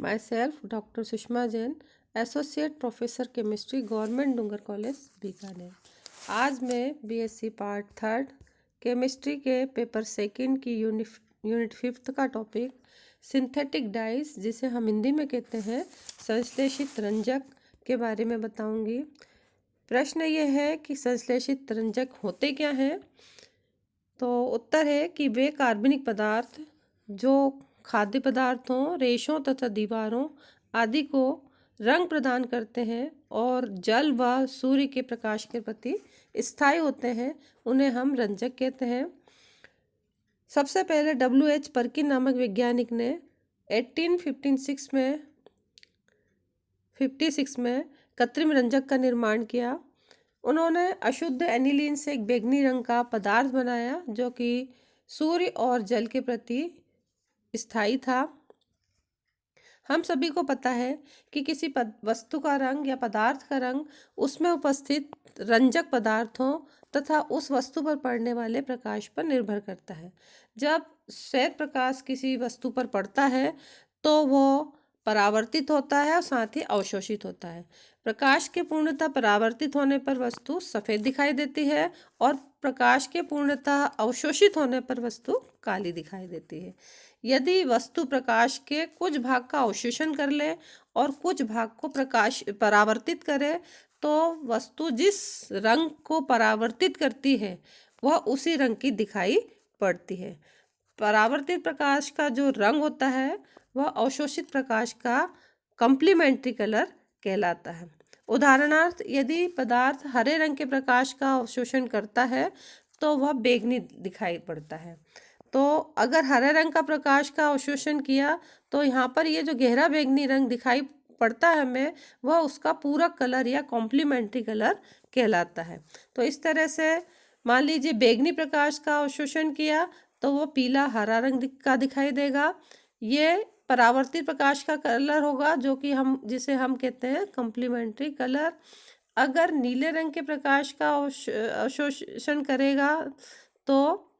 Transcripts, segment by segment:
My self doctor Sushma Jain, associate professor chemistry, government Dungar college Bikaner. आज मैं BSc part 3 chemistry के paper second की unit 5 का टॉपिक सिंथेटिक डाइस, जिसे हम हिंदी में कहते हैं संश्लेषित रंजक, के बारे में बताऊंगी। प्रश्न ये है कि संश्लेषित रंजक होते क्या हैं। तो उत्तर है कि वे कार्बनिक पदार्थ जो खाद्य पदार्थों, रेशों तथा दीवारों आदि को रंग प्रदान करते हैं और जल व सूर्य के प्रकाश के प्रति स्थायी होते हैं, उन्हें हम रंजक कहते हैं। सबसे पहले W.H. पर्किन नामक वैज्ञानिक ने 1856 में कृत्रिम रंजक का निर्माण किया। उन्होंने अशुद्ध एनिलीन से एक बैंगनी रंग का पदार्थ बनाया जो कि सूर्य और जल के प्रति स्थायी था। हम सभी को पता है कि किसी वस्तु का रंग या पदार्थ का रंग उसमें उपस्थित रंजक पदार्थों तथा उस वस्तु पर पड़ने वाले प्रकाश पर निर्भर करता है। जब श्वेत प्रकाश किसी वस्तु पर पड़ता है तो वो परावर्तित होता है और साथ ही अवशोषित होता है। प्रकाश के पूर्णतः परावर्तित होने पर वस्तु सफ़ेद दिखाई देती है और प्रकाश के पूर्णतः अवशोषित होने पर वस्तु काली दिखाई देती है। यदि वस्तु प्रकाश के कुछ भाग का अवशोषण कर ले और कुछ भाग को प्रकाश परावर्तित करे तो वस्तु जिस रंग को परावर्तित करती है वह उसी रंग की दिखाई पड़ती है। परावर्तित प्रकाश का जो रंग होता है वह अवशोषित प्रकाश का कॉम्प्लीमेंट्री कलर कहलाता है। उदाहरणार्थ, यदि पदार्थ हरे रंग के प्रकाश का अवशोषण करता है तो वह बैंगनी दिखाई पड़ता है। तो अगर हरे रंग का प्रकाश का अवशोषण किया तो यहाँ पर ये जो गहरा बैंगनी रंग दिखाई पड़ता है हमें, वह उसका पूरक कलर या कॉम्प्लीमेंट्री कलर कहलाता है। तो इस तरह से मान लीजिए बैंगनी प्रकाश का अवशोषण किया तो वो पीला हरा रंग का दिखाई देगा। ये परावर्तित प्रकाश का कलर होगा जो कि जिसे हम कहते हैं कॉम्प्लीमेंट्री कलर। अगर नीले रंग के प्रकाश का अवशोषण करेगा तो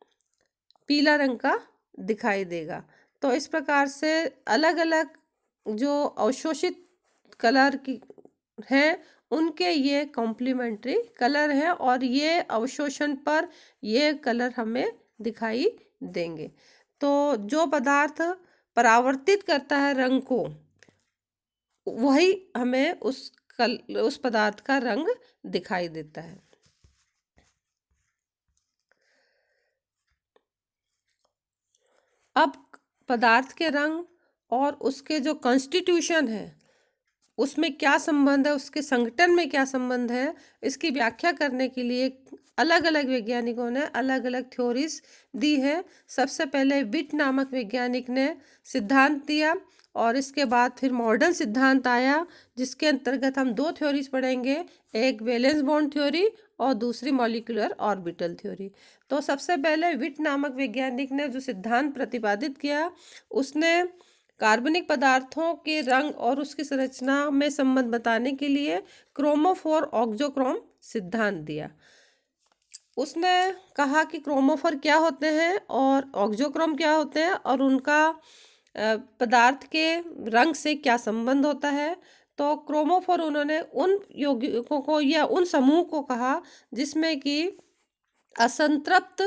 पीला रंग का दिखाई देगा। तो इस प्रकार से अलग अलग जो अवशोषित कलर की हैं उनके ये कॉम्प्लीमेंट्री कलर है और ये अवशोषण पर ये कलर हमें दिखाई देंगे। तो जो पदार्थ परावर्तित करता है रंग को, वही हमें उस पदार्थ का रंग दिखाई देता है। अब पदार्थ के रंग और उसके जो कॉन्स्टिट्यूशन है उसमें क्या संबंध है, उसके संगठन में क्या संबंध है, इसकी व्याख्या करने के लिए अलग अलग वैज्ञानिकों ने अलग अलग थ्योरीज दी है। सबसे पहले विट नामक वैज्ञानिक ने सिद्धांत दिया और इसके बाद फिर मॉडर्न सिद्धांत आया जिसके अंतर्गत हम दो थ्योरीज पढ़ेंगे, एक वैलेंस बॉन्ड थ्योरी और दूसरी मॉलिक्यूलर ऑर्बिटल थ्योरी। तो सबसे पहले विट नामक वैज्ञानिक ने जो सिद्धांत प्रतिपादित किया उसने कार्बनिक पदार्थों के रंग और उसकी संरचना में संबंध बताने के लिए क्रोमोफोर ऑक्सोक्रोम सिद्धांत दिया। उसने कहा कि क्रोमोफोर क्या होते हैं और ऑक्सोक्रोम क्या होते हैं और उनका पदार्थ के रंग से क्या संबंध होता है। तो क्रोमोफोर उन्होंने उन यौगिकों को या उन समूह को कहा जिसमें कि असंतृप्त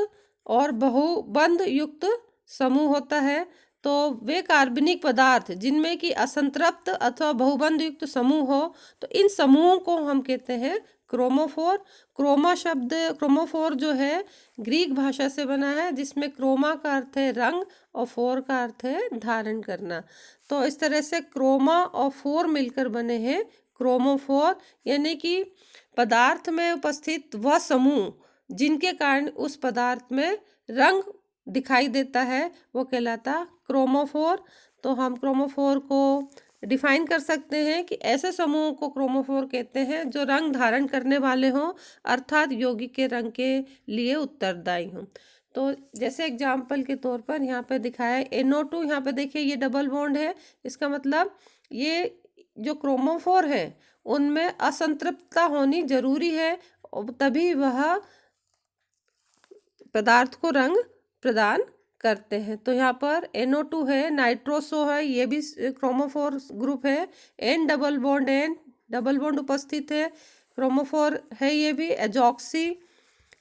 और बहुबंध युक्त समूह होता है। तो वे कार्बनिक पदार्थ जिनमें कि असंतृप्त अथवा बहुबंध युक्त समूह हो तो इन समूहों को हम कहते हैं क्रोमोफोर। क्रोमोफोर जो है ग्रीक भाषा से बना है जिसमें क्रोमा का अर्थ है रंग और फोर का अर्थ है धारण करना। तो इस तरह से क्रोमा और फोर मिलकर बने हैं क्रोमोफोर, यानी कि पदार्थ में उपस्थित वह समूह जिनके कारण उस पदार्थ में रंग दिखाई देता है वो कहलाता क्रोमोफोर। तो हम क्रोमोफोर को डिफाइन कर सकते हैं कि ऐसे समूह को क्रोमोफोर कहते हैं जो रंग धारण करने वाले हों, अर्थात यौगिक के रंग के लिए उत्तरदायी हों। तो जैसे एग्जाम्पल के तौर पर यहाँ पे दिखाया है NO2, यहाँ पे देखिए ये डबल बॉन्ड है, इसका मतलब ये जो क्रोमोफोर है उनमें असंतृप्तता होनी जरूरी है तभी वह पदार्थ को रंग प्रदान करते हैं। तो यहाँ पर NO2 है, नाइट्रोसो है, ये भी क्रोमोफोर ग्रुप है। N डबल बॉन्ड उपस्थित है, क्रोमोफोर है ये भी। एजॉक्सी,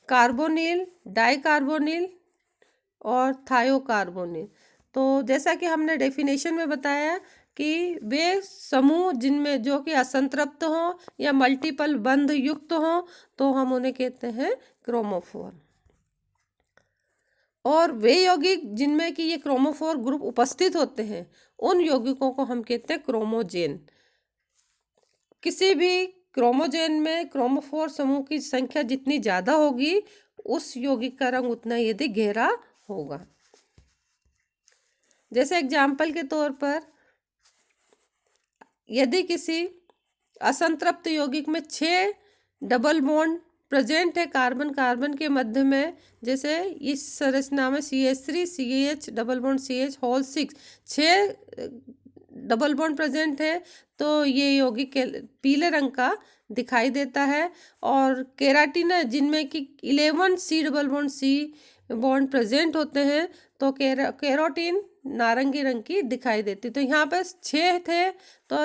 कार्बोनिल, डाइकार्बोनिल और थायोकार्बोनिल। तो जैसा कि हमने डेफिनेशन में बताया कि वे समूह जिनमें जो कि असंतृप्त हों या मल्टीपल बंध युक्त हों तो हम उन्हें कहते हैं क्रोमोफोर। और वे यौगिक जिनमें कि ये क्रोमोफोर ग्रुप उपस्थित होते हैं उन यौगिकों को हम कहते हैं क्रोमोजेन। किसी भी क्रोमोजेन में क्रोमोफोर समूह की संख्या जितनी ज्यादा होगी उस यौगिक का रंग उतना यदि गहरा होगा। जैसे एग्जाम्पल के तौर पर यदि किसी असंतृप्त यौगिक में 6 डबल बॉन्ड प्रेजेंट है कार्बन कार्बन के मध्य में, जैसे इस संरचना में CH3 CH double bond CH होल 6 डबल बॉन्ड प्रेजेंट है, तो ये यौगिक पीले रंग का दिखाई देता है। और केराटिन जिनमें कि 11 C double bond C bond present होते हैं तो केरोटीन नारंगी रंग की दिखाई देती। तो यहाँ पे 6 थे तो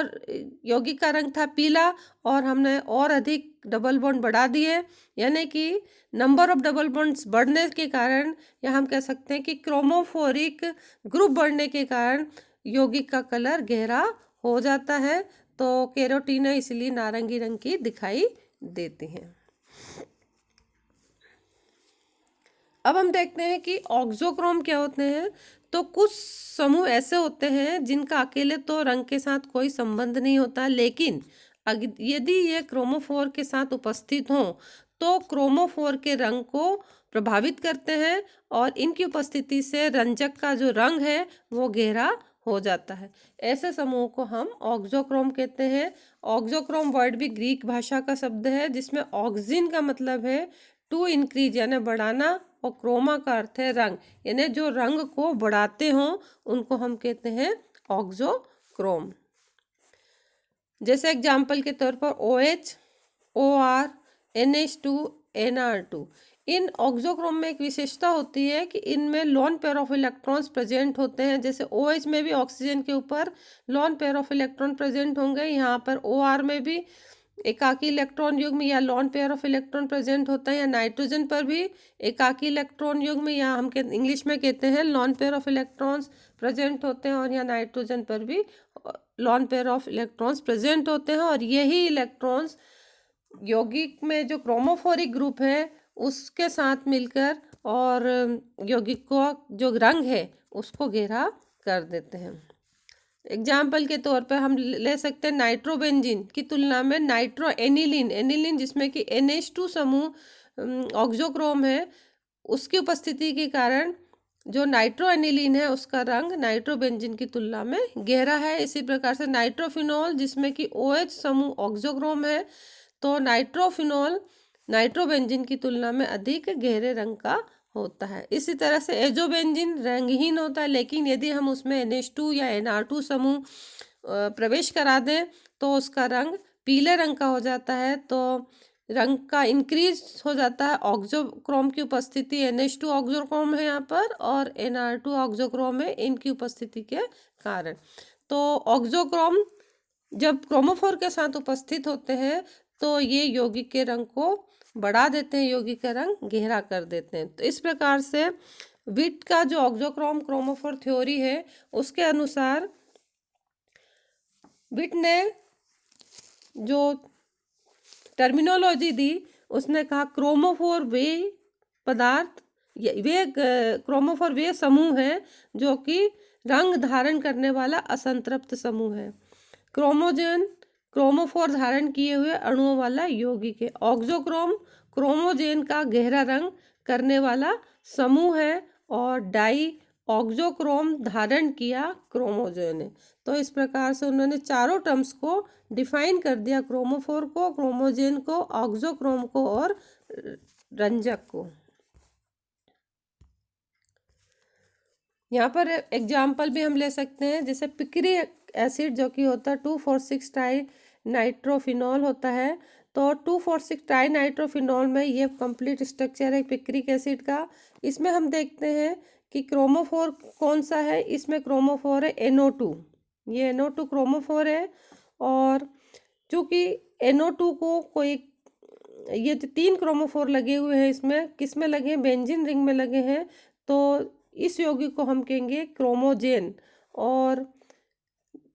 यौगिक का रंग था पीला और हमने और अधिक डबल बॉन्ड बढ़ा दिए, यानी कि नंबर ऑफ डबल बॉन्ड्स बढ़ने के कारण या हम कह सकते हैं कि क्रोमोफोरिक ग्रुप बढ़ने के कारण यौगिक का कलर गहरा हो जाता है। तो केरोटीन इसलिए नारंगी रंग की दिखाई देती हैं। अब हम देखते हैं कि ऑक्सोक्रोम क्या होते हैं। तो कुछ समूह ऐसे होते हैं जिनका अकेले तो रंग के साथ कोई संबंध नहीं होता, लेकिन यदि ये क्रोमोफोर के साथ उपस्थित हों तो क्रोमोफोर के रंग को प्रभावित करते हैं और इनकी उपस्थिति से रंजक का जो रंग है वो गहरा हो जाता है। ऐसे समूह को हम ऑक्सोक्रोम कहते हैं। ऑक्सोक्रोम वर्ड भी ग्रीक भाषा का शब्द है जिसमें ऑक्सिन का मतलब है टू इंक्रीज यानी बढ़ाना और क्रोमा का अर्थ है रंग, यानी जो रंग को बढ़ाते हों उनको हम कहते हैं ऑक्सोक्रोम। जैसे एग्जाम्पल के तौर पर OH, OR, NH2, NR2। In auxochrome में एक विशेषता होती है कि इनमें lone pair of electrons present होते हैं। जैसे OH में भी ऑक्सीजन के ऊपर lone pair of electron present होंगे, यहाँ पर OR में भी एकाकी इलेक्ट्रॉन युग्म या lone pair of electron present होता है, या नाइट्रोजन पर भी एकाकी इलेक्ट्रॉन युग्म या हम इंग्लिश में कहते हैं lone pair of electrons present होते हैं, और यहाँ नाइट्रोजन पर भी lone pair of electrons present होते हैं। और यही इलेक्ट्रॉन्स यौगिक में जो क्रोमोफोरिक ग्रुप है उसके साथ मिलकर और यौगिक को जो रंग है उसको गहरा कर देते हैं। एग्जाम्पल के तौर पर हम ले सकते हैं नाइट्रोबेंजीन की तुलना में नाइट्रो एनिलीन जिसमें कि NH2 समूह ऑक्सोक्रोम है, उसकी उपस्थिति के कारण जो नाइट्रो एनिलीन है उसका रंग नाइट्रोबेंजीन की तुलना में गहरा है। इसी प्रकार से नाइट्रोफिनॉल जिसमें कि OH समूह ऑक्सोक्रोम है, तो नाइट्रोफिनॉल नाइट्रोबेंजीन की तुलना में अधिक गहरे रंग का होता है। इसी तरह से एजोबेंजीन रंगहीन होता है, लेकिन यदि हम उसमें NH2 या NR2 समूह प्रवेश करा दें तो उसका रंग पीले रंग का हो जाता है। तो रंग का इंक्रीज हो जाता है ऑक्सोक्रोम की उपस्थिति, NH2 ऑक्सोक्रोम है यहाँ पर और NR2 ऑक्सोक्रोम है इनकी उपस्थिति के कारण। तो ऑक्सोक्रोम जब क्रोमोफोर के साथ उपस्थित होते हैं तो ये यौगिक के रंग को बढ़ा देते हैं, यौगिक का रंग गहरा कर देते हैं। तो इस प्रकार से विट का जो ऑक्सोक्रोम क्रोमोफोर थ्योरी है उसके अनुसार विट ने जो टर्मिनोलॉजी दी उसने कहा क्रोमोफोर वे पदार्थ वे क्रोमोफोर वे समूह है जो कि रंग धारण करने वाला असंतृप्त समूह है। क्रोमोजेन क्रोमोफोर धारण किए हुए अणुओं वाला यौगिक है। ऑक्सोक्रोम क्रोमोजेन का गहरा रंग करने वाला समूह है और डाई ऑक्सोक्रोम धारण किया क्रोमोजेन है। तो इस प्रकार से उन्होंने चारों टर्म्स को डिफाइन कर दिया, क्रोमोफोर को, क्रोमोजेन को, ऑक्सोक्रोम को और रंजक को। यहाँ पर एग्जाम्पल भी हम ले सकते हैं, जैसे पिक्रिक एसिड जो कि होता है 2,4,6 ट्राई नाइट्रोफिनॉल होता है। तो 2,4,6 ट्राई नाइट्रोफिनॉल में ये कंप्लीट स्ट्रक्चर है पिक्रिक एसिड का। इसमें हम देखते हैं कि क्रोमोफोर कौन सा है। इसमें क्रोमोफोर है NO2, ये NO2 क्रोमोफोर है। और चूंकि NO2 को कोई, ये जो 3 क्रोमोफोर लगे हुए हैं इसमें, किस में लगे हैं, बेंजीन रिंग में लगे हैं, तो इस यौगिक को हम कहेंगे क्रोमोजेन। और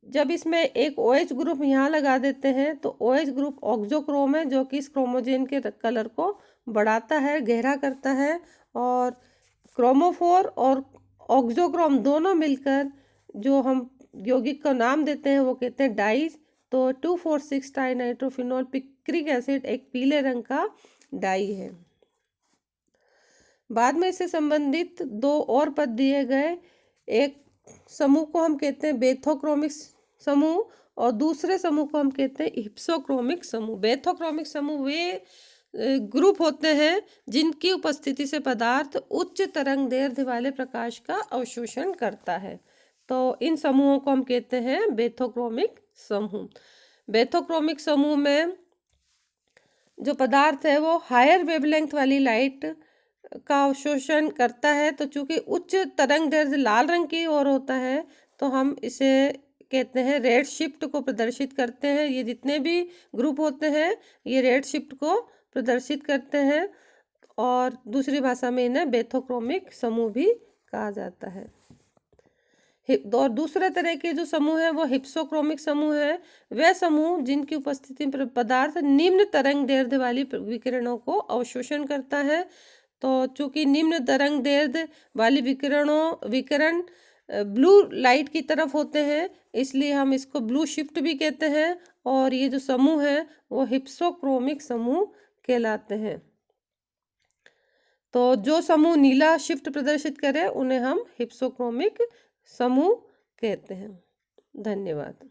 जब इसमें एक OH ग्रुप यहाँ लगा देते हैं तो OH ग्रुप ऑक्सोक्रोम है, जो कि इस क्रोमोजेन के कलर को बढ़ाता है, गहरा करता है। और क्रोमोफोर और ऑक्सोक्रोम दोनों मिलकर जो हम यौगिक का नाम देते हैं वो कहते हैं डाइज। तो 2,4,6 ट्राइनाइट्रोफिनॉल पिक्रिक एसिड एक पीले रंग का डाई है। बाद में इससे संबंधित 2 और पद दिए गए। एक समूह को हम कहते हैं बेथोक्रोमिक समूह, और दूसरे समूह को हम कहते हैं हिप्सोक्रोमिक समूह। बेथोक्रोमिक समूह वे ग्रुप होते हैं जिनकी उपस्थिति से पदार्थ उच्च तरंग दैर्ध्य वाले प्रकाश का अवशोषण करता है। तो इन समूहों को हम कहते हैं बेथोक्रोमिक समूह। बेथोक्रोमिक समूह में जो पदार्थ है वो हायर वेवलेंथ वाली लाइट का अवशोषण करता है। तो चूंकि उच्च तरंग दैर्ध्य लाल रंग की ओर होता है तो हम इसे कहते हैं रेड शिफ्ट को प्रदर्शित करते हैं। ये जितने भी ग्रुप होते हैं ये रेड शिफ्ट को प्रदर्शित करते हैं, और दूसरी भाषा में इन्हें बेथोक्रोमिक समूह भी कहा जाता है। और दूसरे तरह के जो समूह है वो हिप्सोक्रोमिक समूह है। वह समूह जिनकी उपस्थिति में पदार्थ निम्न तरंग दैर्ध्य वाली विकिरणों को अवशोषण करता है। तो चूंकि निम्न तरंग दैर्ध्य वाली विकिरण ब्लू लाइट की तरफ होते हैं, इसलिए हम इसको ब्लू शिफ्ट भी कहते हैं। और ये जो समूह है वो हिप्सोक्रोमिक समूह कहलाते हैं। तो जो समूह नीला शिफ्ट प्रदर्शित करे उन्हें हम हिप्सोक्रोमिक समूह कहते हैं। धन्यवाद।